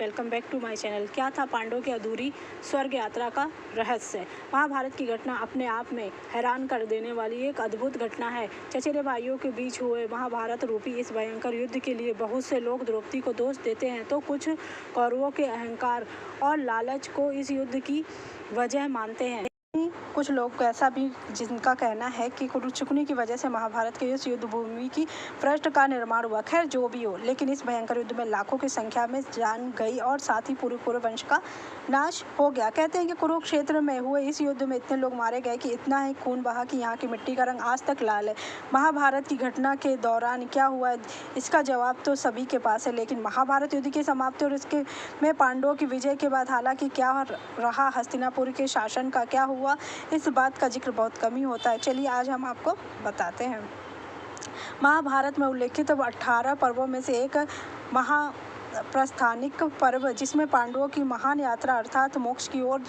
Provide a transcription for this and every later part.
Welcome back to my channel. क्या था पांडवों की अधूरी स्वर्ग यात्रा का रहस्य। महाभारत की घटना अपने आप में हैरान कर देने वाली एक अद्भुत घटना है। चचेरे भाइयों के बीच हुए महाभारत रूपी इस भयंकर युद्ध के लिए बहुत से लोग द्रौपदी को दोष देते हैं तो कुछ कौरवों के अहंकार और लालच को इस युद्ध की वजह मानते हैं। कुछ लोग ऐसा भी जिनका कहना है कि कुरुक्षुकनी की वजह से महाभारत के इस युद्ध भूमि की पृष्ठ का निर्माण हुआ। खैर जो भी हो, लेकिन इस भयंकर युद्ध में लाखों की संख्या में जान गई और साथ ही पूरे वंश का नाश हो गया। कहते हैं कि कुरुक्षेत्र में हुए इस युद्ध में इतने लोग मारे गए कि इतना ही खून बहा कि यहाँ की मिट्टी का रंग आज तक लाल है। महाभारत की घटना के दौरान क्या हुआ, इसका जवाब तो सभी के पास है, लेकिन महाभारत युद्ध की समाप्ति और इसके में पांडवों की विजय के बाद हालांकि क्या रहा, हस्तिनापुर के शासन का क्या हुआ, इस बात का जिक्र बहुत कम ही होता है। चलिए आज हम आपको बताते हैं। महाभारत में उल्लेखित 18 पर्वों में से एक महाप्रस्थानिक पर्व, जिसमें पांडवों की महान यात्रा अर्थात मोक्ष की ओर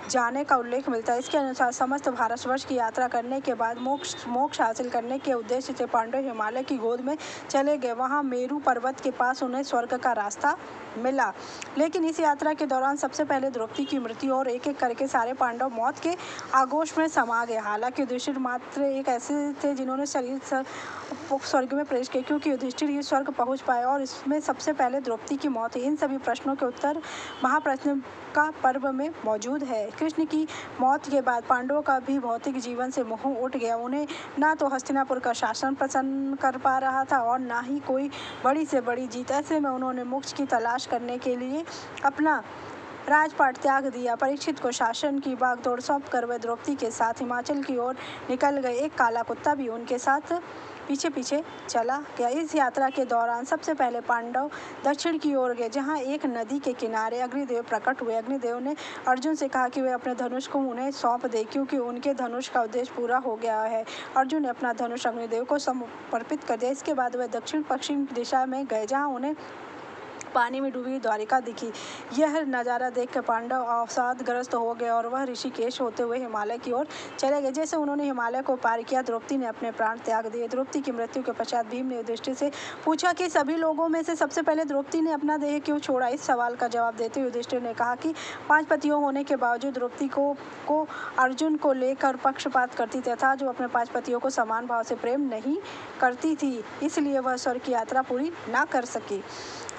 जाने का उल्लेख मिलता है। इसके अनुसार समस्त भारतवर्ष की यात्रा करने के बाद मोक्ष हासिल करने के उद्देश्य से पांडव हिमालय की गोद में चले गए। वहां मेरू पर्वत के पास उन्हें स्वर्ग का रास्ता मिला, लेकिन इस यात्रा के दौरान सबसे पहले द्रौपदी की मृत्यु और एक एक करके सारे पांडव मौत के आगोश में समा गए। हालांकि युधिष्ठिर मात्र एक ऐसे थे जिन्होंने शरीर स्वर्ग में प्रवेश किया, क्योंकि युधिष्ठिर ही स्वर्ग पहुंच पाए और इसमें सबसे पहले द्रौपदी की मौत हुई। इन सभी प्रश्नों के उत्तर महाप्रश्न का पर्व में मौजूद है। कृष्ण की मौत के बाद पांडवों का भी भौतिक जीवन से मोह उठ गया। उन्हें ना तो हस्तिनापुर का शासन प्रसन्न कर पा रहा था और ना ही कोई बड़ी से बड़ी जीत। ऐसे में उन्होंने मोक्ष की तलाश करने के लिए अपना राजपाट त्याग दिया। परीक्षित को शासन की बागडोर सौंप कर वे द्रौपदी के साथ हिमाचल की ओर निकल गए। एक काला कुत्ता भी उनके साथ पीछे पीछे चला गया। इस यात्रा के दौरान सबसे पहले पांडव दक्षिण की ओर गए, जहां एक नदी के किनारे अग्निदेव प्रकट हुए। अग्निदेव ने अर्जुन से कहा कि वे अपने धनुष को उन्हें सौंप दे, क्योंकि उनके धनुष का उद्देश्य पूरा हो गया है। अर्जुन ने अपना धनुष अग्निदेव को समर्पित कर दिया। इसके बाद वे दक्षिण पश्चिम दिशा में गए, जहाँ उन्हें पानी में डूबी द्वारिका दिखी। यह नज़ारा देखकर पांडव अवसादग्रस्त हो गए और वह ऋषिकेश होते हुए हिमालय की ओर चले गए। जैसे उन्होंने हिमालय को पार किया, द्रौपदी ने अपने प्राण त्याग दिए। द्रौपदी की मृत्यु के पश्चात भीम ने युधिष्ठिर से पूछा कि सभी लोगों में से सबसे पहले द्रौपदी ने अपना देह क्यों छोड़ा। इस सवाल का जवाब देते हुए युधिष्ठिर ने कहा कि 5 पतियों होने के बावजूद द्रौपदी को अर्जुन को लेकर पक्षपात करती तथा जो अपने 5 पतियों को समान भाव से प्रेम नहीं करती थी, इसलिए वह स्वर्ग की यात्रा पूरी ना कर सकी।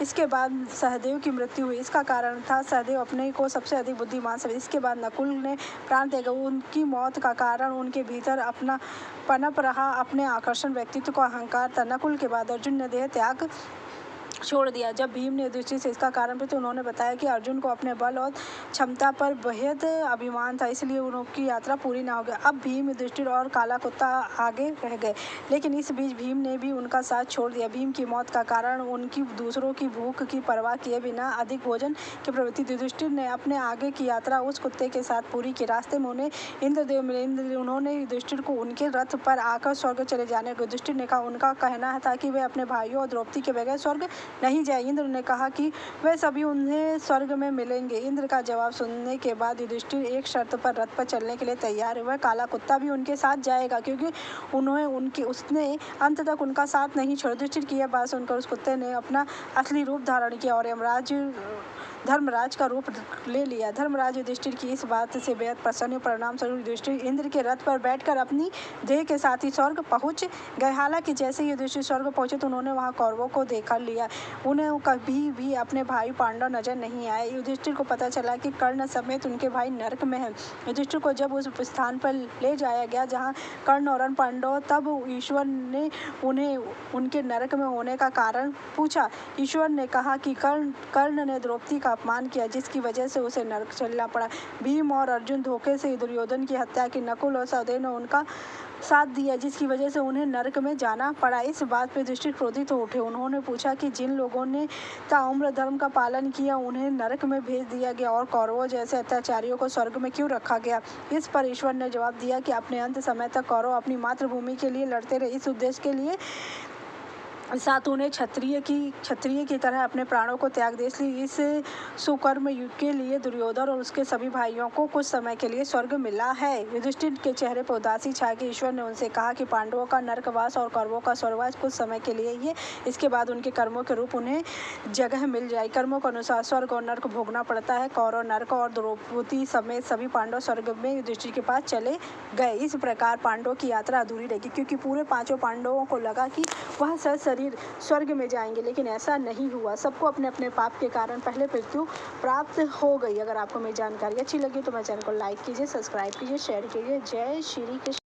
इसके बाद सहदेव की मृत्यु हुई। इसका कारण था सहदेव अपने को सबसे अधिक बुद्धिमान समझे। इसके बाद नकुल ने प्राण त्यागा। उनकी मौत का कारण उनके भीतर अपना पनप रहा अपने आकर्षण, व्यक्तित्व को अहंकार था। नकुल के बाद अर्जुन ने देह त्याग छोड़ दिया। जब भीम ने युधिष्ठिर से इसका कारण पूछा तो उन्होंने बताया कि अर्जुन को अपने बल और क्षमता पर बेहद अभिमान था, इसलिए उनकी यात्रा पूरी ना हो गई। अब भीम, युधिष्ठिर और काला कुत्ता आगे रह गए, लेकिन इस बीच भीम ने भी उनका साथ छोड़ दिया। भीम की मौत का कारण उनकी दूसरों की भूख की परवाह किए बिना अधिक भोजन की प्रवृत्ति। युधिष्ठिर ने अपने आगे की यात्रा उस कुत्ते के साथ पूरी की। रास्ते में उन्हें इंद्रदेव मिले। उन्होंने युधिष्ठिर को उनके रथ पर आकर स्वर्ग चले जाने को युधिष्ठिर ने कहा। उनका कहना था कि वे अपने भाइयों और द्रौपदी के बगैर स्वर्ग नहीं जाए। इंद्र ने कहा कि वे सभी उन्हें स्वर्ग में मिलेंगे। इंद्र का जवाब सुनने के बाद युधिष्ठिर एक शर्त पर रथ पर चलने के लिए तैयार हुए। काला कुत्ता भी उनके साथ जाएगा, क्योंकि उसने अंत तक उनका साथ नहीं छोड़ा। युधिष्ठिर की यह बात सुनकर उस कुत्ते ने अपना असली रूप धारण किया और धर्मराज का रूप ले लिया। धर्मराज युधिष्ठिर की इस बात से बेहद प्रसन्न। परिणाम स्वरूप युधिष्ठिर इंद्र के रथ पर बैठकर अपनी देह के साथ ही स्वर्ग पहुंच गए। हालांकि जैसे ही युधिष्ठिर स्वर्ग पहुंचे तो उन्होंने वहां कौरवों को देखा लिया। उन्हें कभी भी अपने भाई पांडव नजर नहीं आए। युधिष्ठिर को पता चला कि कर्ण समेत उनके भाई नरक में हैं। युधिष्ठिर को जब उस स्थान पर ले जाया गया जहाँ कर्ण और अन्य पांडव, तब ईश्वर ने उन्हें उनके नरक में होने का कारण पूछा। ईश्वर ने कहा कि कर्ण ने द्रौपदी का अपमान किया, जिसकी वजह से उसे नरक चलना पड़ा। भीम और अर्जुन धोखे से दुर्योधन की हत्या की। नकुल और सहदेव ने उनका साथ दिया, जिसकी वजह से उन्हें नरक में जाना पड़ा। इस बात पर युधिष्ठिर क्रोधित हो उठे। उन्होंने पूछा कि जिन लोगों ने ताम्र धर्म का पालन किया उन्हें नरक में भेज दिया गया और कौरवों जैसे अत्याचारियों को स्वर्ग में क्यों रखा गया। इस पर ईश्वर ने जवाब दिया कि अपने अंत समय तक कौरव अपनी मातृभूमि के लिए लड़ते रहे। इस उद्देश्य के लिए साथ उन्हें क्षत्रिय की तरह अपने प्राणों को त्याग दे। इसलिए इस सुकर्म युग के लिए दुर्योधन और उसके सभी भाइयों को कुछ समय के लिए स्वर्ग मिला है। युधिष्ठिर के चेहरे पर उदासी छा गई। ईश्वर ने उनसे कहा कि पांडवों का नरकवास और कौरवों का स्वर्गवास कुछ समय के लिए ही है। इसके बाद उनके कर्मों के रूप उन्हें जगह मिल जाए। कर्मों के अनुसार स्वर्ग और नर्क भोगना पड़ता है। कौरव नर्क और द्रौपदी समेत सभी पांडव स्वर्ग में युधिष्ठिर के पास चले गए। इस प्रकार पांडवों की यात्रा अधूरी रही, क्योंकि पूरे पांचों पांडवों को लगा कि वह सशरीर स्वर्ग में जाएंगे, लेकिन ऐसा नहीं हुआ। सबको अपने अपने पाप के कारण पहले मृत्यु प्राप्त हो गई। अगर आपको मेरी जानकारी अच्छी लगी तो मेरे चैनल को लाइक कीजिए, सब्सक्राइब कीजिए, शेयर कीजिए। जय श्री कृष्ण।